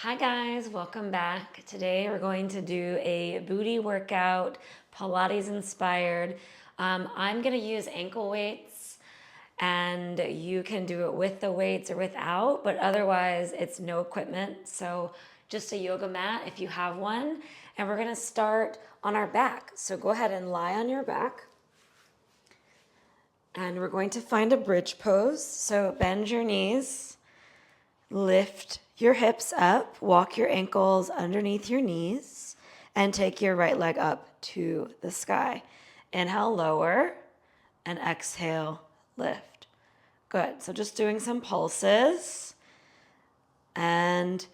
Hi guys, welcome back. Today we're going to do a booty workout, Pilates inspired. I'm going to use ankle weights and you can do it with the weights or without, but otherwise it's no equipment. So just a yoga mat if you have one. And we're going to start on our back. So go ahead and lie on your back. And we're going to find a bridge pose. So bend your knees. Lift your hips up, walk your ankles underneath your knees, and take your right leg up to the sky. Inhale, lower, and exhale, lift. Good. So just doing some pulses. And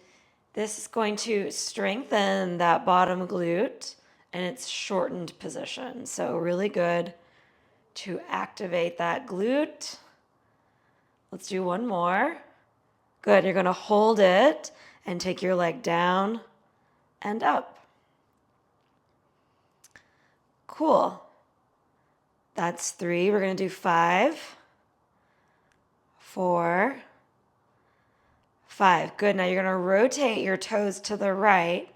this is going to strengthen that bottom glute in its shortened position. So really good to activate that glute. Let's do one more. Good, you're gonna hold it and take your leg down and up. Cool. That's 3. We're gonna do 5, 4, 5. Good, now you're gonna rotate your toes to the right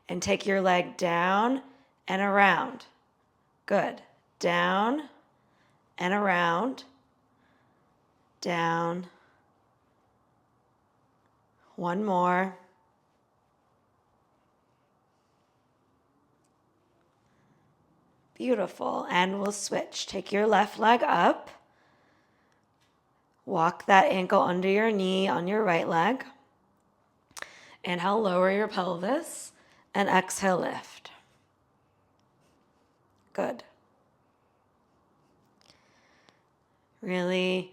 and take your leg down and around. Good, down and around, down. One more. Beautiful. And we'll switch. Take your left leg up. Walk that ankle under your knee on your right leg. Inhale, lower your pelvis. And exhale, lift. Good. Really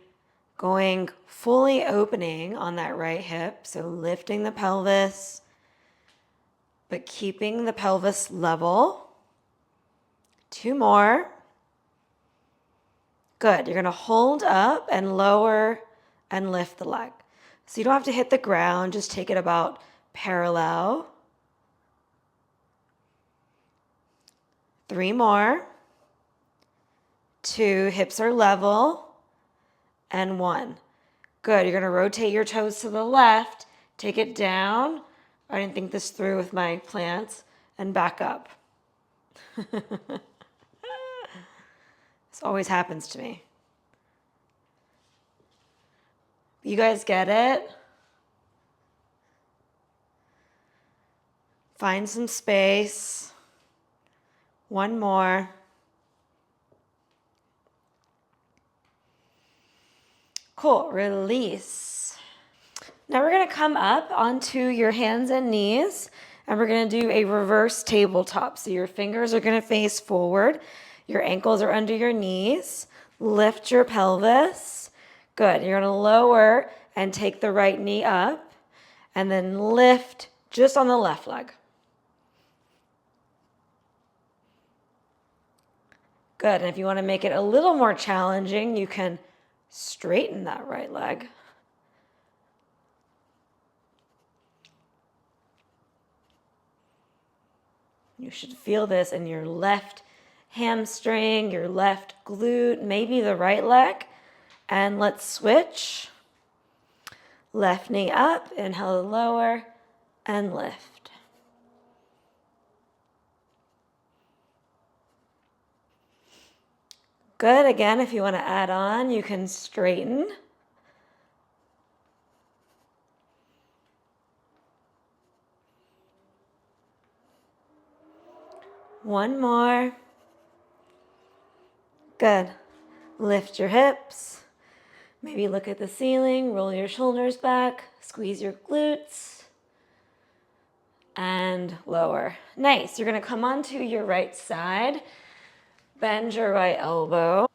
going fully opening on that right hip. So lifting the pelvis, but keeping the pelvis level. 2 more. Good. You're going to hold up and lower and lift the leg. So you don't have to hit the ground. Just take it about parallel. 3 more. 2. Hips are level. And 1. Good. You're going to rotate your toes to the left. Take it down. I didn't think this through with my plants. And back up. This always happens to me. You guys get it? Find some space. 1 more. Cool. Release. Now we're going to come up onto your hands and knees, and we're going to do a reverse tabletop. So your fingers are going to face forward. Your ankles are under your knees. Lift your pelvis. Good. You're going to lower and take the right knee up, and then lift just on the left leg. Good. And if you want to make it a little more challenging, you can straighten that right leg. You should feel this in your left hamstring, your left glute, maybe the right leg. And let's switch. Left knee up, inhale, lower, and lift. Good. Again, if you want to add on, you can straighten. One more. Good. Lift your hips. Maybe look at the ceiling, roll your shoulders back, squeeze your glutes, and lower. Nice. You're going to come onto your right side, bend your right elbow.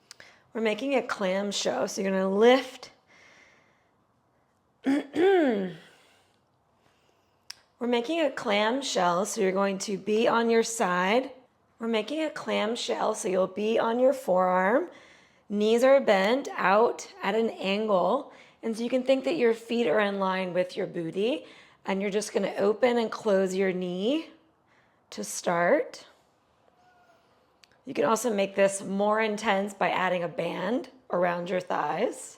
We're making a clamshell, so you're going to lift. We're making a clamshell, so you're going to be on your side. We're making a clamshell, so you'll be on your forearm. Knees are bent out at an angle, and so you can think that your feet are in line with your booty, and you're just going to open and close your knee to start. You can also make this more intense by adding a band around your thighs.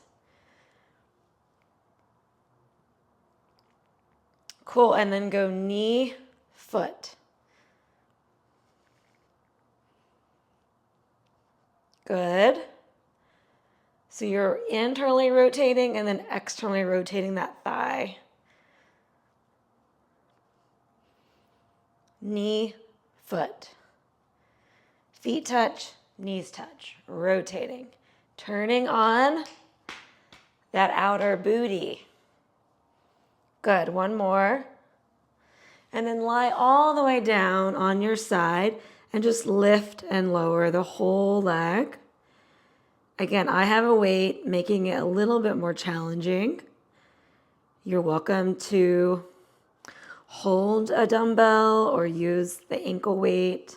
Cool, and then go knee, foot. Good. So you're internally rotating and then externally rotating that thigh. Knee, foot. Feet touch, knees touch. Rotating. Turning on that outer booty. Good. One more. And then lie all the way down on your side and just lift and lower the whole leg. Again, I have a weight, making it a little bit more challenging. You're welcome to hold a dumbbell or use the ankle weight.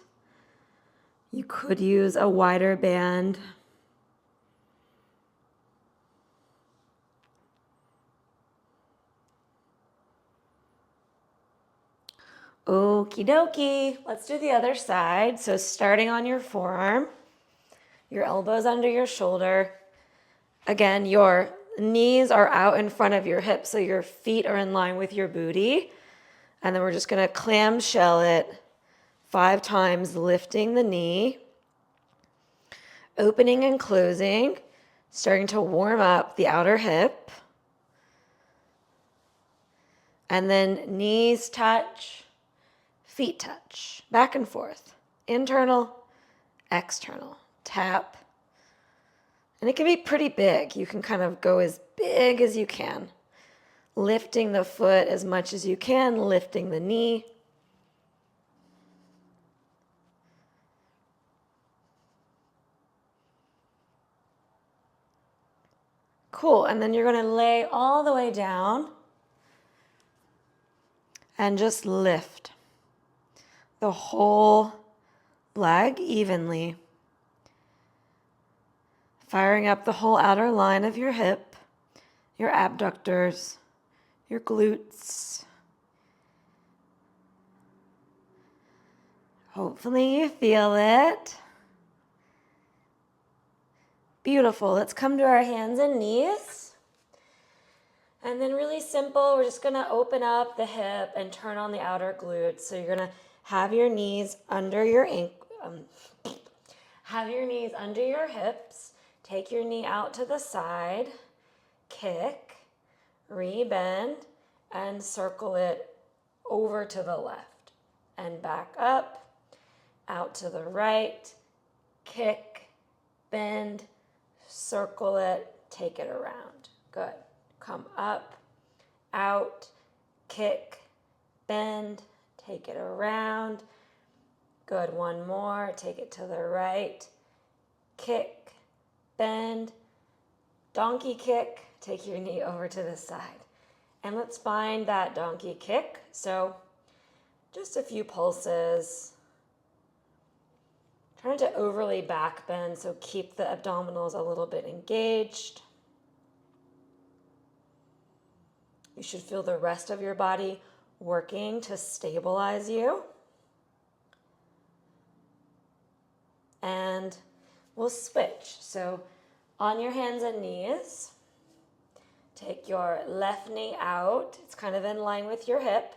You could use a wider band. Okie dokie. Let's do the other side. So starting on your forearm, your elbows under your shoulder. Again, your knees are out in front of your hips, so your feet are in line with your booty. And then we're just gonna clamshell it 5 times, lifting the knee, opening and closing, starting to warm up the outer hip. And then knees touch, feet touch, back and forth, internal, external, tap. And it can be pretty big. You can kind of go as big as you can, lifting the foot as much as you can, lifting the knee. Cool, and then you're gonna lay all the way down and just lift the whole leg evenly, firing up the whole outer line of your hip, your abductors, your glutes. Hopefully you feel it. Beautiful. Let's come to our hands and knees. And then really simple, we're just gonna open up the hip and turn on the outer glutes. So you're gonna have your knees under your have your knees under your hips. Take your knee out to the side, kick, re-bend, and circle it over to the left. And back up, out to the right, kick, bend, circle it, take it around. Good. Come up, out, kick, bend, take it around. Good. One more. Take it to the right, kick, bend, donkey kick, take your knee over to the side. And let's find that donkey kick. So just a few pulses. Trying to overly back bend, so keep the abdominals a little bit engaged. You should feel the rest of your body working to stabilize you. And we'll switch. So on your hands and knees, take your left knee out. It's kind of in line with your hip.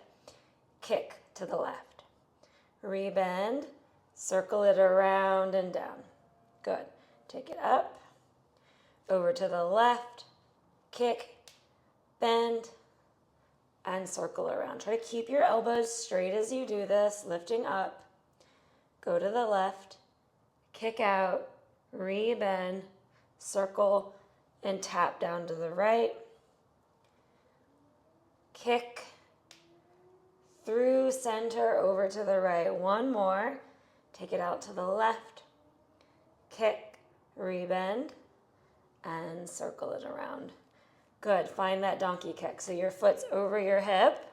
Kick to the left. Rebend. Circle it around and down. Good. Take it up. Over to the left. Kick. Bend. And circle around. Try to keep your elbows straight as you do this. Lifting up. Go to the left. Kick out. Rebend. Circle. And tap down to the right. Kick. Through center over to the right. One more. Take it out to the left, kick, rebend, and circle it around. Good, find that donkey kick. So your foot's over your hip,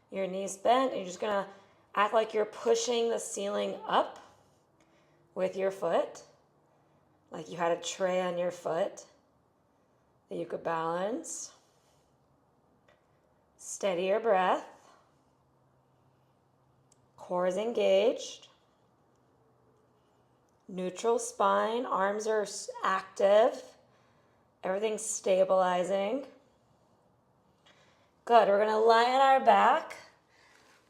your knees bent, and you're just gonna act like you're pushing the ceiling up with your foot, like you had a tray on your foot that you could balance. Steady your breath. Core is engaged. Neutral spine, arms are active, everything's stabilizing. Good, we're gonna lie on our back.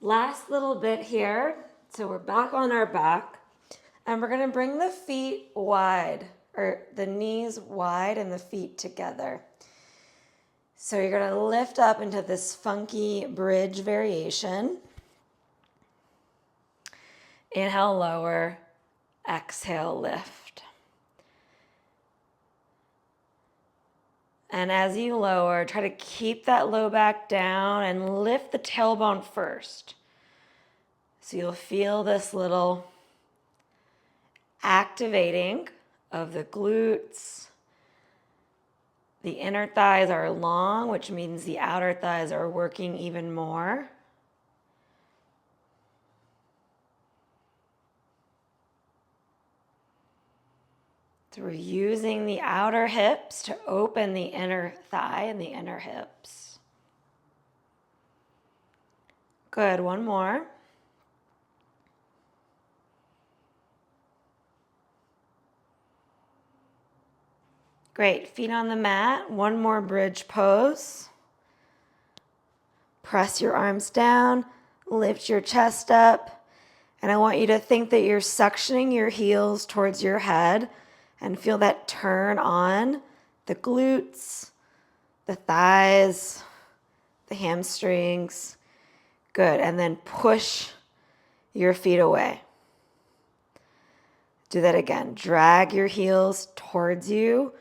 Last little bit here. So we're back on our back. And we're gonna bring the feet wide, or the knees wide and the feet together. So you're gonna lift up into this funky bridge variation. Inhale, lower. Exhale, lift. And as you lower, try to keep that low back down and lift the tailbone first. So you'll feel this little activating of the glutes. The inner thighs are long, which means the outer thighs are working even more. So we're using the outer hips to open the inner thigh and the inner hips. Good, one more. Great, feet on the mat. One more bridge pose. Press your arms down, lift your chest up, and I want you to think that you're suctioning your heels towards your head and feel that turn on the glutes, the thighs, the hamstrings. Good, and then push your feet away. Do that again. Drag your heels towards you.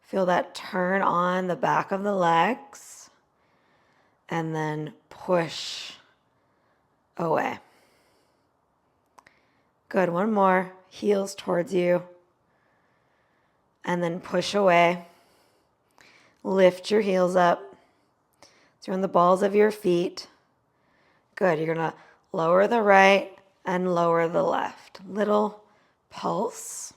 Feel that turn on the back of the legs. And then push away. Good, one more. Heels towards you. And then push away. Lift your heels up. So you're on the balls of your feet. Good, you're gonna lower the right and lower the left. Little pulse.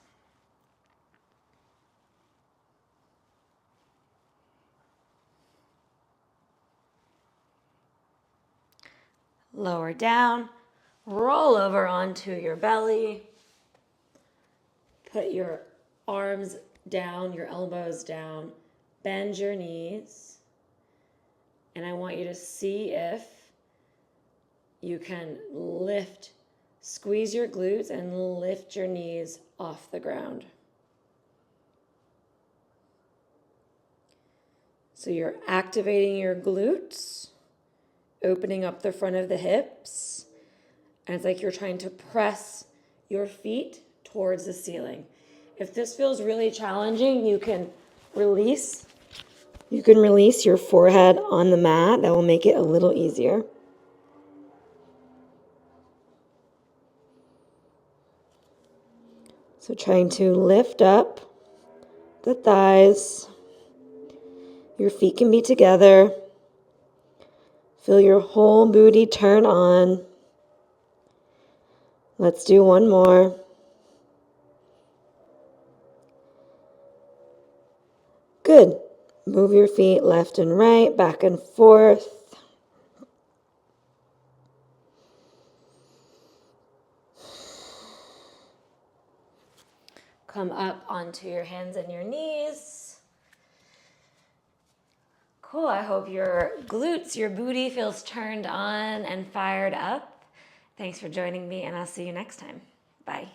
Lower down, roll over onto your belly. Put your arms down, your elbows down. Bend your knees. And I want you to see if you can lift, squeeze your glutes and lift your knees off the ground. So you're activating your glutes, opening up the front of the hips, and it's like you're trying to press your feet towards the ceiling. If this feels really challenging, you can release your forehead on the mat. That will make it a little easier. So trying to lift up the thighs. Your feet can be together. Feel your whole booty turn on. Let's do one more. Good. Move your feet left and right, back and forth. Come up onto your hands and your knees. Cool, I hope your glutes, your booty feels turned on and fired up. Thanks for joining me, and I'll see you next time. Bye.